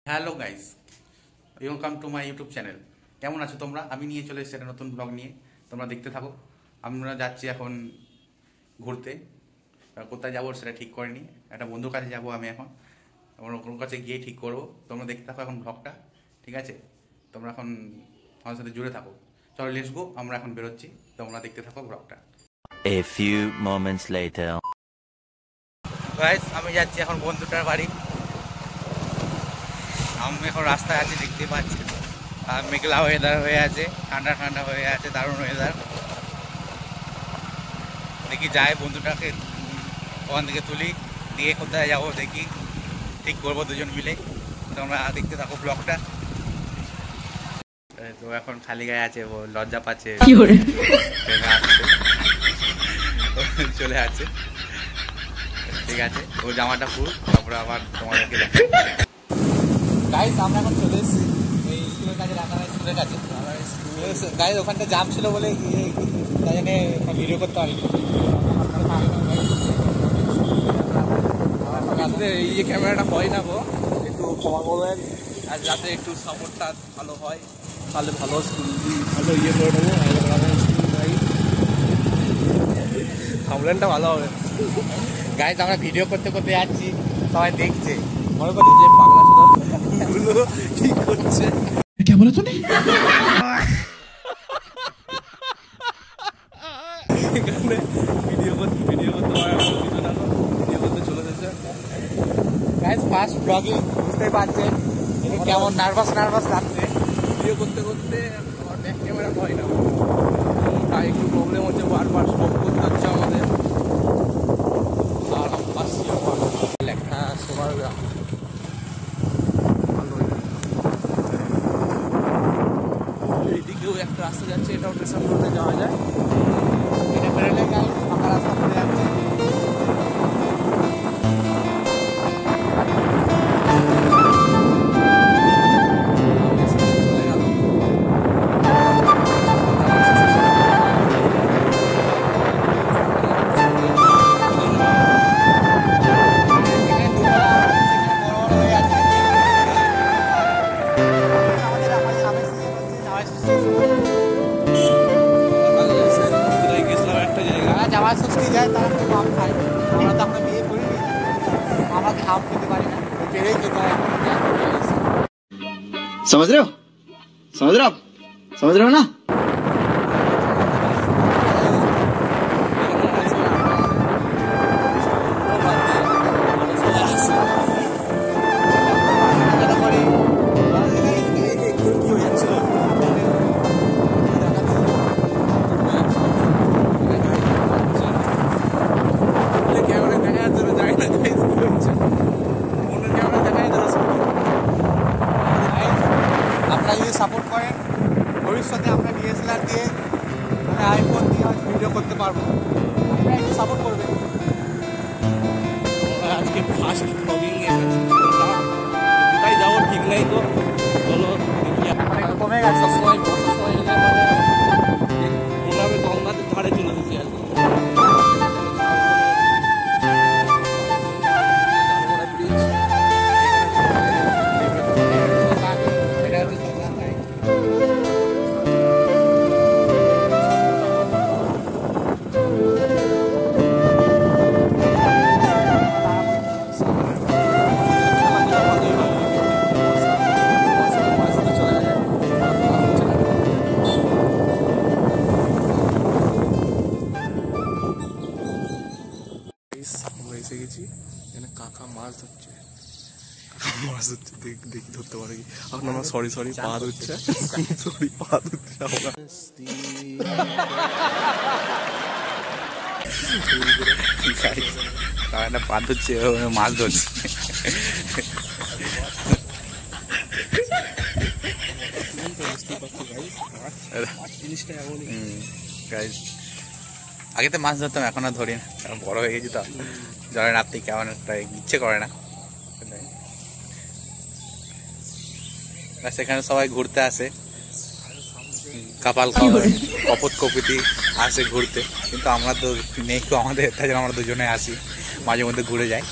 Hello guys, welcome to my YouTube channel. কেমন আছো তোমরা? আমি নিয়ে চলে এসেছি একটা নতুন ব্লগ নিয়ে, তোমরা দেখতে থাকো। আমরা যাচ্ছি এখন ঘুরতে। কোথায় যাবো সেটা ঠিক করিনি, একটা বন্ধুর কাছে যাবো আমি এখন। ওর কাছে গিয়ে ঠিক করবো। তোমরা দেখতে থাকো এখন ব্লগটা, ঠিক আছে? তোমরা এখন আমার সাথে জুড়ে থাকো। চলো লেটস গো, আমরা এখন বেরোচ্ছি, তোমরা দেখতে থাকো ব্লগটা। A few moments later. Guys, আমি যাচ্ছি এখন বন্ধুটার বাড়ি। আমি এখন রাস্তায় আছি, দেখতে পাচ্ছি। আর মেঘলা ওয়েদার হয়ে আছে, ঠান্ডা ঠান্ডা হয়ে আছে, দারুণ ওয়েদার। দেখি যাই বন্ধুটাকে ওখান থেকে তুলি, দিয়ে কোথায় যাবো দেখি, ঠিক করবো দুজন মিলে। তোমরা দেখতে থাকো ব্লগটা। তো এখন খালি গায়ে আছে, ও লজ্জা পাচ্ছে, চলে আছে। ঠিক আছে, ও জামাটা খুল, তারপরে আবার তোমাদেরকে দেখো। গাইস, আমরা এখন চলে এসেছি এই স্কুলের কাছে, রান্নার স্কুলের কাছে। গাইস, ওখানটা জাম ছিল বলে তাই জন্য ভিডিও করতে পারিনি। এই যে ক্যামেরাটা হয় না গো, একটু ক্ষমা করবেন। আর যাতে একটু সাপোর্টটা ভালো হয়, তাহলে ভালো স্কুল ভালো ইয়ে করে নেবো। সামলেনটা ভালো হবে। গাইস, আমরা ভিডিও করতে করতে যাচ্ছি, সবাই দেখছে, মনে করছি যে পাগলা গুলো ঠিক করছে। কে বলে তুমি? এখানে ভিডিও করতে পারে না, কিছু না, ভিডিও করতে চলে যাচ্ছে। গাইস, ফার্স্ট ব্লগিং, বুঝতেই পারছেন কেমন নার্ভাস লাগছে। ভিডিও করতে করতে আমার ব্যাক ক্যামেরা হয় না, তাই একটু প্রবলেম হচ্ছে, বারবার স্টপ করতে হচ্ছে আমাদের। আর আসছি লেখা সবার এইদিকেও একটা রাস্তা যাচ্ছে, এটাও স্টেশন রোডে যাওয়া যায়। এটা বেরোলে গাইস ফাঁকা রাস্তা পড়ে যাচ্ছে। চলে গেল। গেছিলাম একটা জায়গায়, জামাই ষষ্ঠী যায়, তারা খুব আম খায়। আমরা তো আমরা বিয়ে করিনি, আমরা আম খেতে পারি না, পেরেই খেতে হয়। समझ रहे हो समझ रहे हो ना। আপনারা যদি সাপোর্ট করেন, ভবিষ্যতে আমরা ডিএসএলআর দিয়ে আইফোন দিয়ে ভিডিও করতে পারবো। আপনারা একটু সাপোর্ট করবেন। আজকে ফার্স্ট ব্লগিং কোথায় যাবো ঠিক নাই তো, চলো দেখি। এখন একটু কমে গেছে। সবসময় বর্ষার সময় এলে মানে মনে হবে গঙ্গাতে ধারে চলে গেছি আর কি। আমরা এসে গেছি, এখানে কাকা মাছ ধরছে। দেখি ধরতে পারে কি। এখন আমরা সরি পা ধরছে, আমরা একটা পা ধরছে, মাছ ধরছে। জিনিসটা এমনই। আগে তো মাছ ধরতাম, এখন আর ধরি না, কারণ বড় হয়ে গেছি তো। জলে নামতে কেমন একটা ইচ্ছে করে না। সেখানে সবাই ঘুরতে আসে, কপাল কপত কপিতি আসে ঘুরতে, কিন্তু আমরা তো নেই তো আমাদের, তাই জন্য আমরা দুজনে আসি, মাঝে মধ্যে ঘুরে যাই।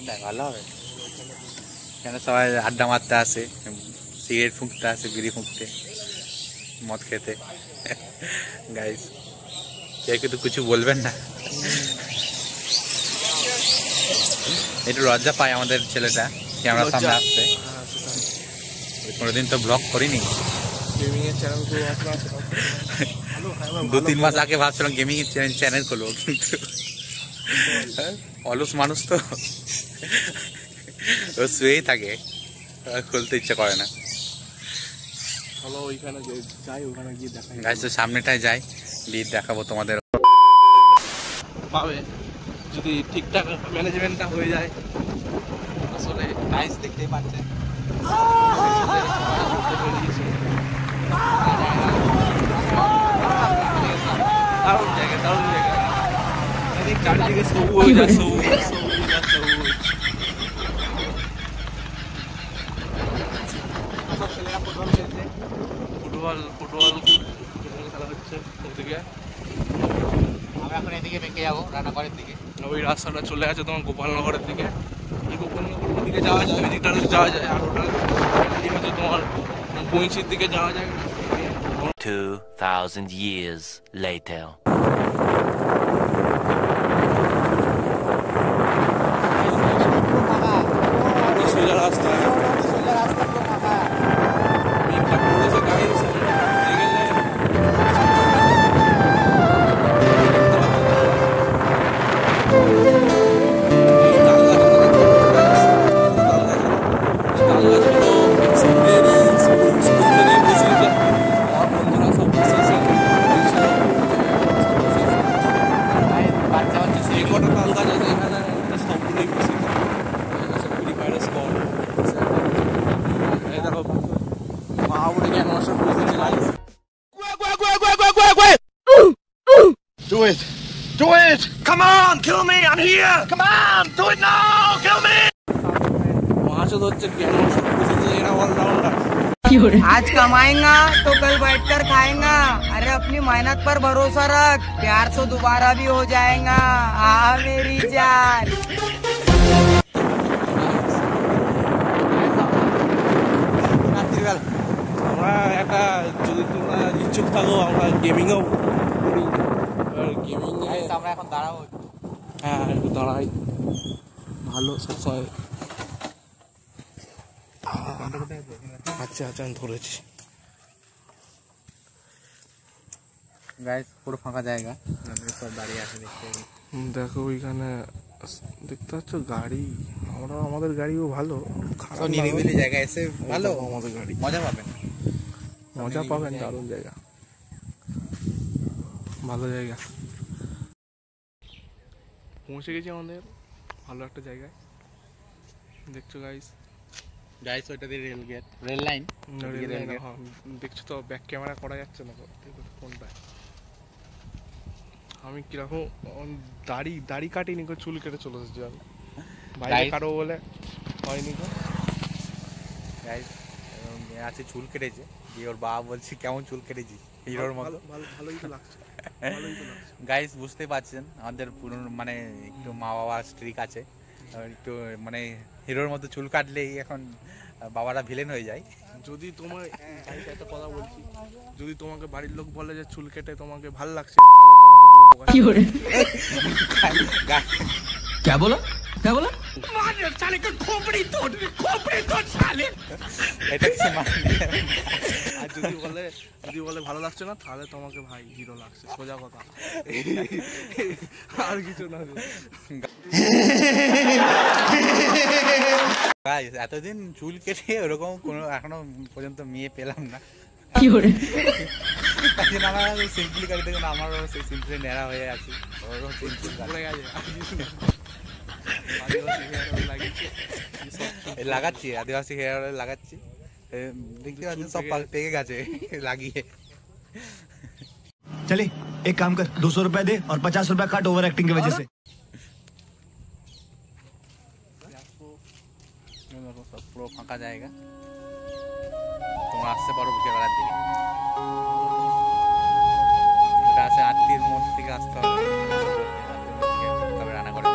দেখ ভালো হবে, কেন সবাই আড্ডা মারতে আসে, সিগারেট ফুঁকতে আসে, বিড়ি ফুঁকতে, মদ খেতে। গাইস কেউ কিন্তু কিছু বলবেন না, একটু লজ্জা পায় আমাদের ছেলেটা ক্যামেরার সামনে আসতে। কোনোদিন তো ব্লগ করিনি, দু তিন মাস আগে ভাবছিলাম গেমিং এর চ্যানেল খুলবো, কিন্তু অলস মানুষ তো ও শুয়েই থাকে, খুলতে ইচ্ছে করে না। চলো ওইখানে যাই, ওখানে গিয়ে দেখাই। গাইস তো সামনেটায় যাই, দিয়ে দেখাবো তোমাদের। পাবে যদি ঠিকঠাক ম্যানেজমেন্টটা হয়ে যায়। আসলে গাইস দেখতেই পাচ্ছেন দারুণ জায়গা, দারুণ জায়গা। এদিক চারিদিকে সবুজ আর সবুজ, সবুজ আর সবুজ। ফুটবল ফুটবল খেলা হচ্ছে ওদিকে। আমরা এখন এদিকে বেঁকে যাবো রান্নাঘরের দিকে। ওই রাস্তাটা চলে গেছে তোমার গোপালনগরের দিকে। এই গোপালনগরের দিকে যাওয়া যায়, ওই দিকটা যাওয়া যায়। আর ওটা হচ্ছে তোমার বইঁচির দিকে যাওয়া যায়। 2000 years later. সোজা রাস্তা, Do it! Do it! Come on, kill me! I'm here! Come on, do it now! Kill me! মাছও ধরছে কেন, সব বুঝেছে এরা অলরাউন্ডার। आज कमाएगा तो कल बैठकर खाएगा। अरे अपनी मेहनत पर भरोसा रख, प्यार तो दोबारा भी हो जाएगा। हाँ मेरी जान। আমরা একটা, যদি তোমরা ইচ্ছুক থাকো, আমরা গেমিংও করি। গেমিং আমরা এখন দাঁড়াবো, হ্যাঁ একটু দাঁড়াই, ভালো সবসময়। আচ্ছা আচ্ছা আমি ধরেছি। গাইস পুরো ফাঁকা জায়গা, সব দাঁড়িয়ে আছে দেখতে। দেখো ওইখানে দেখতে পাচ্ছ গাড়ি, আমরা আমাদের গাড়িও ভালো, খারাপ না। নিরিবিলি জায়গা এসে ভালো আমাদের গাড়ি, মজা পাবেন, মজা পাবেন, দারুণ জায়গা, ভালো জায়গা। পৌঁছে গেছি আমাদের ভালো একটা জায়গায়, দেখছো গাইস। গাইস ওইটা দিয়ে রেল গেট, রেল লাইন, দেখছো তো, ব্যাক ক্যামেরা করা যাচ্ছে না কোনটায়। আমি কিরকম দাড়ি কাটিনি, চুল কেটে চলে এসেছি আমি বাইরে কাটো বলে, হয়নি গো। গাইস আছে চুল কেটেছে, দিয়ে ওর বাবা বলছে কেমন চুল কেটেছি, হিরোর মতো। ভালোই তো লাগছে, ভালোই তো লাগছে। গাইস বুঝতে পারছেন আমাদের পুরনো মানে একটু মা বাবা স্ট্রিক আছে, একটু মানে হিরোর মতো চুল কাটলেই এখন বাবারা ভিলেন হয়ে যায়। যদি তোমার একটা কথা বলছি, যদি তোমাকে বাড়ির লোক বলে যে চুল কেটে তোমাকে ভালো লাগছে, তাহলে তোমাকে পুরো বোকা। क्या बोला क्या बोला? এটা কিছু মানে আর যদি বলে ভালো লাগছে না, তাহলে তোমাকে ভাই হিরো লাগছে, সোজা কথা, আর কিছু না। গাইস এতদিন চুল কেটে ওরকম কোনো এখনো পর্যন্ত মেয়ে পেলাম না। আমরা সিম্পলি কাটি, দেখুন আমারও সেই সিম্পলি নেড়া হয়ে আছি, ওরও সিম্পল পড়ে গেছে, লাগাচ্ছি, আদিবাসী হেয়ার অয়েল লাগাচ্ছি, দেখতে পাচ্ছেন সব পেকে গেছে লাগিয়ে। चले एक काम कर, 200 रुपए दे और 50 रुपए काट ओवर एक्टिंग की वजह से। সব পুরো ফাঁকা জায়গা, তোমরা আসতে পারো বিকেল বেলার দিকে। এটা আছে আত্মীয়ের মধ্যে থেকে আসতে হবে, তবে রান্না করে।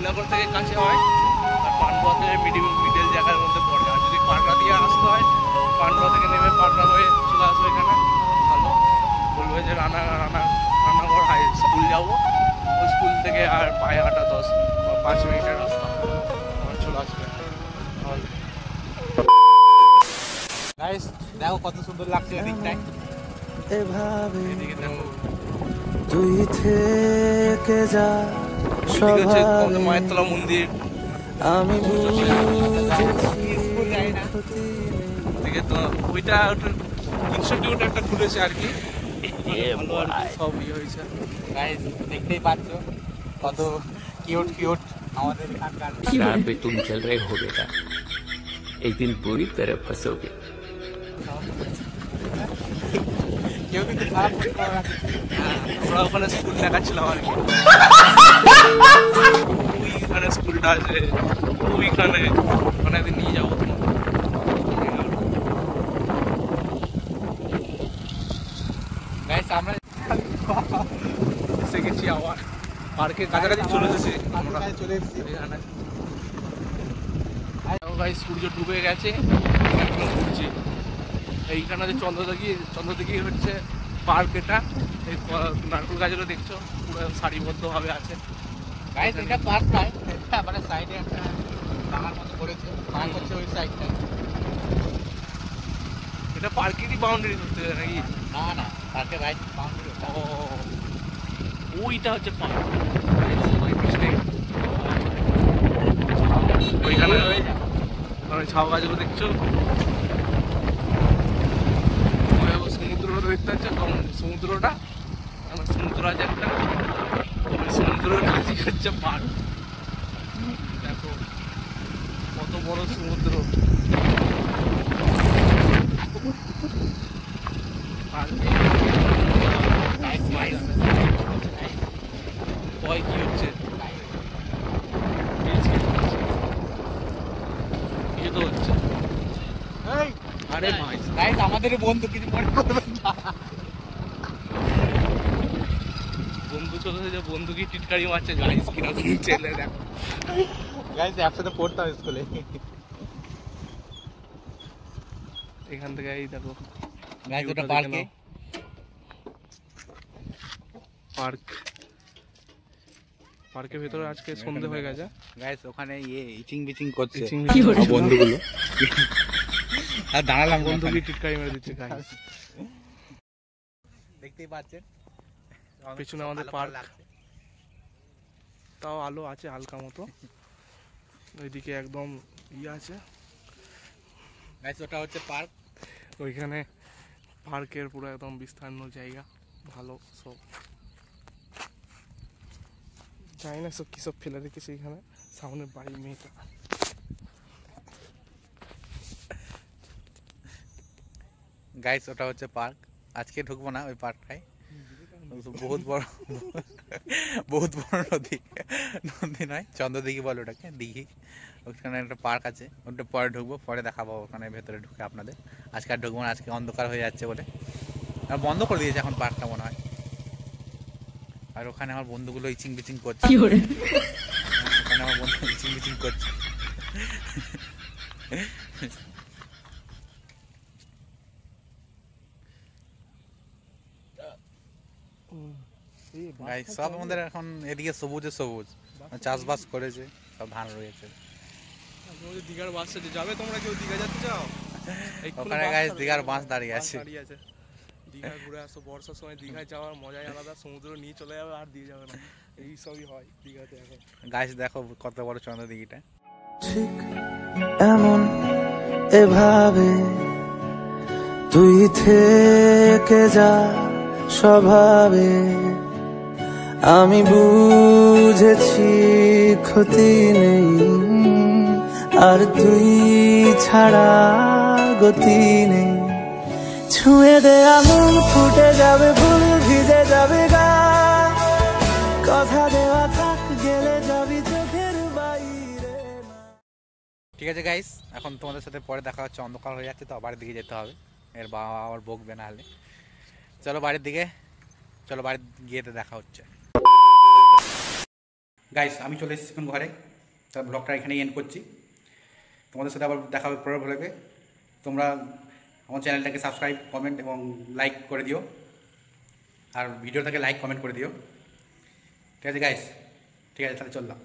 ফুলনগর থেকে কাছে হয়, আর পান্ডুয়া থেকে মিডল জায়গার মধ্যে পড়ে। আর যদি পান্ডুয়া দিয়ে আসতে হয়, পান্ডুয়া থেকে নেমে পান্ডুয়া হয়ে চলে আসবে এখানে। ভালো বলবে যে রানাঘর হাই স্কুল যাবো, ওই স্কুল থেকে আর পায়ে হাঁটা 10-5 মিনিটের রাস্তা আমার চলে আসবে। গাইস দেখো কত সুন্দর লাগছে এদিকটায়, এদিকে দেখো তুই থেকে যা এদিকে হচ্ছে আমাদের মায়ের তলা মন্দির। আমি ওদিকে তো ওইটা ইনস্টিটিউট একটা খুলেছে আর কি, ভালো আর কি সব ইয়ে হয়েছে। গাইস দেখতেই পাচ্ছ কত কিউট আমাদের এখানকার। यहाँ पे तुम चल रहे हो बेटा, एक दिन पूरी तरह फंसोगे। কেউ কিন্তু খারাপ করতে পারে না। আমরা ওখানে স্কুল দেখাচ্ছিলাম আর কি, ওইখানে স্কুলটা আছে, ওইখানে ওখানে নিয়ে যাবো তোমাকে। গাইস আমরা এসে গেছি আবার পার্কের কাছাকাছি চলে এসেছি আমরা চলে এসেছি। এখানে। গাইস সূর্য ডুবে গেছে, এখন ঘুরছি এইখানে যে চন্দ্রদিঘি হচ্ছে পার্ক। এটা এই নারকেল গাছগুলো দেখছো পুরো সারিবদ্ধভাবে আছে। গাইস এটা পার্ক নয়, এটা মানে সাইডে একটা ডাঙার মতো করেছে, পার্ক হচ্ছে ওই সাইডটা। এটা পার্কেরই বাউন্ডারি করতে নাকি? না পার্কের রাইট বাউন্ডারি। ও ওইটা হচ্ছে পার্ক। ওইখানে ছাউ গাছগুলো দেখছো, সমুদ্রটা দেখতে পাচ্ছ, সমুদ্রটা সমুদ্র আছে একটা, সমুদ্রের কাছে হচ্ছে পার্ক। দেখো কত বড় সমুদ্র। ভয় কি হচ্ছে? এই তো হচ্ছে। আরে ভাই গাইস আমাদের বন্ধু কিছু মনে করবেন না। বন্ধু চলে এসেছে, বন্ধু কি টিটকারি মারছে গাইস কিরকম ছেলে দেখো। গাইস একসাথে পড়তাম স্কুলে। এখান থেকে এই দেখো গাইস ওটা পার্কে, পার্কের ভেতরে আজকে সন্ধে হয়ে গেছে। গাইস ওখানে ইচিং বিচিং করছে ইচিং আমার বন্ধুগুলো। আর দাঁড়ালাম বন্ধু বন্ধু কি টিটকারি মেরে দিচ্ছে গাইস। দেখতেই পাচ্ছেন পেছনে আমাদের পার্ক, তাও আলো আছে হালকা মতো। ওইদিকে একদম আছে। গাইস ওটা হচ্ছে পার্ক। ওইখানে পার্কের পুরো একদম বিস্তীর্ণ জায়গা, ভালো সব। জানি না সব কিসব ফেলে রেখেছে এখানে, সামনের বাড়ি মেয়েটা। গাইস ওটা হচ্ছে পার্ক। আজকে ঢুকবো না ওই পার্কটায়, বহুত বড় নদী নয়, চন্দ্রদিঘি বলে ওটাকে, দিঘি। ওখানে একটা পার্ক আছে, ওটা পরে ঢুকবো, পরে দেখাবো ওখানে ভেতরে ঢুকে আপনাদের। আজকে আর ঢুকবো না, আজকে অন্ধকার হয়ে যাচ্ছে বলে আর বন্ধ করে দিয়েছে এখন পার্কটা মনে হয়। আর ওখানে আমার বন্ধুগুলো ইচিং বিচিং করছে, ওখানে আমার বন্ধু ইচিং বিচিং করছে। সব আমাদের এখন এদিকে সবুজে সবুজ, চাষবাস করেছে, সব ধান রয়েছে। দীঘার বাস আছে, যাবে তোমরা কেউ দীঘা যেতে চাও? ওখানে গাইস দীঘার বাস দাঁড়িয়ে আছে। দীঘা ঘুরে আসো, বর্ষার সময় দীঘায় যাওয়ার মজাই আলাদা। সমুদ্র নিয়ে চলে যাবে আর দিয়ে যাবে না, এই সবই হয় দীঘাতে এখন। গাইস দেখো কত বড় চন্দ্রদিঘিটা। ঠিক এমন এভাবে তুই থেকে যা স্বভাবে, আমি বুঝেছি ক্ষতি নেই আর তুই ছাড়া গতি নেই। ছুঁয়ে দে আগুন, ফুটে যাবে ফুল, ভিজে যাবে গা, কথা দেওয়া থাক, গেলে যাবি চোখের বাইরে। ঠিক আছে গাইস, এখন তোমাদের সাথে পরে দেখা হচ্ছে। অন্ধকার হয়ে যাচ্ছে তো বাড়ির দিকে যেতে হবে, এর বাবা আবার বকবে না হলে। চলো বাড়ির দিকে, চলো বাড়ির গিয়ে দেখা হচ্ছে। গাইস আমি চলে এসেছি এখন ঘরে, তার ব্লগটা এখানেই এন্ড করছি। তোমাদের সাথে আবার দেখা হবে পরের ব্লগে। তোমরা আমার চ্যানেলটাকে সাবস্ক্রাইব, কমেন্ট এবং লাইক করে দিও, আর ভিডিওটাকে লাইক কমেন্ট করে দিও। ঠিক আছে গাইস, ঠিক আছে তাহলে চললাম।